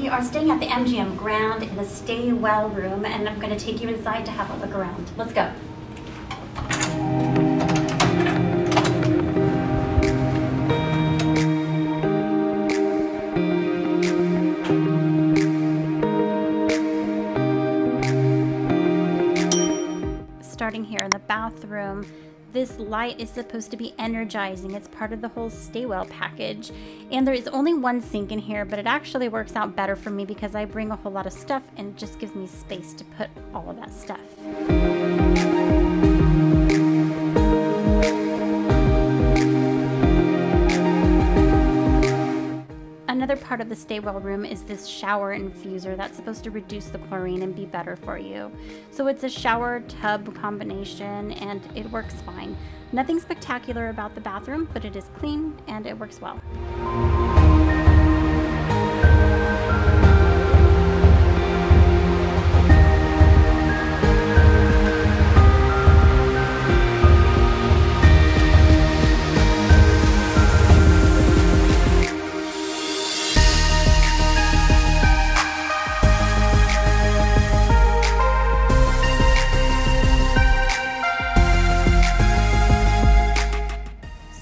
We are staying at the MGM Grand in the Stay Well room, and I'm going to take you inside to have a look around. Let's go. Starting here in the bathroom, this light is supposed to be energizing. It's part of the whole Stay Well package. And there is only one sink in here, but it actually works out better for me because I bring a whole lot of stuff and it just gives me space to put all of that stuff. Another part of the Stay Well room is this shower infuser that's supposed to reduce the chlorine and be better for you. So it's a shower tub combination and it works fine. Nothing spectacular about the bathroom, but it is clean and it works well.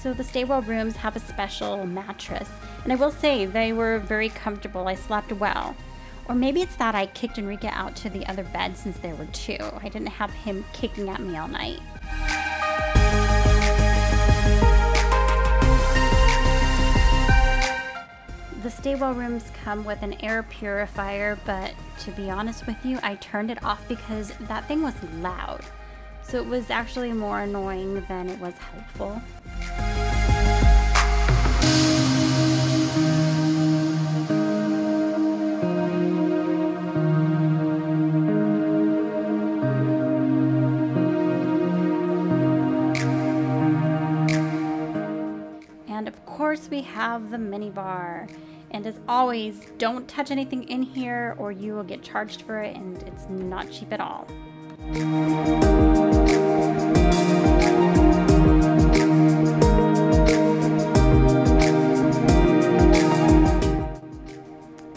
So the Stay Well rooms have a special mattress, and I will say they were very comfortable. I slept well. Or maybe it's that I kicked Enrique out to the other bed since there were two. I didn't have him kicking at me all night. The Stay Well rooms come with an air purifier, but to be honest with you, I turned it off because that thing was loud. So it was actually more annoying than it was helpful. And of course we have the mini bar. And as always, don't touch anything in here or you will get charged for it, and it's not cheap at all.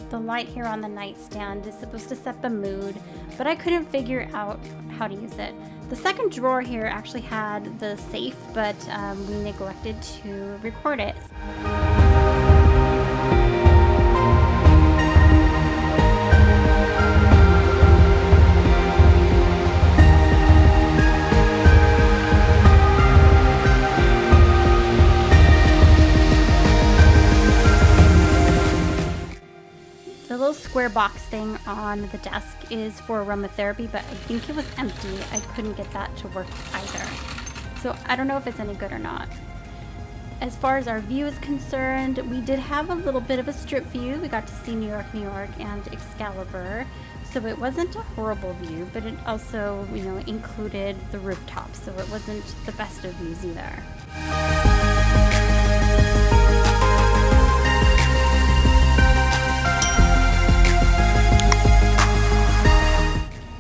The light here on the nightstand is supposed to set the mood, but I couldn't figure out how to use it. The second drawer here actually had the safe, but we neglected to record it. The little square box thing on the desk is for aromatherapy, but I think it was empty. I couldn't get that to work either. So I don't know if it's any good or not. As far as our view is concerned, we did have a little bit of a strip view. We got to see New York, New York, and Excalibur. So it wasn't a horrible view, but it also, included the rooftop. So it wasn't the best of views either.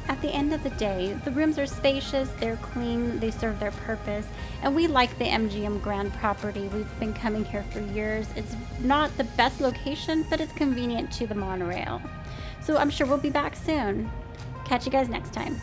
At the end of the day, the rooms are spacious, they're clean, they serve their purpose, and we like the MGM Grand property. We've been coming here for years. It's not the best location, but it's convenient to the monorail. So I'm sure we'll be back soon. Catch you guys next time.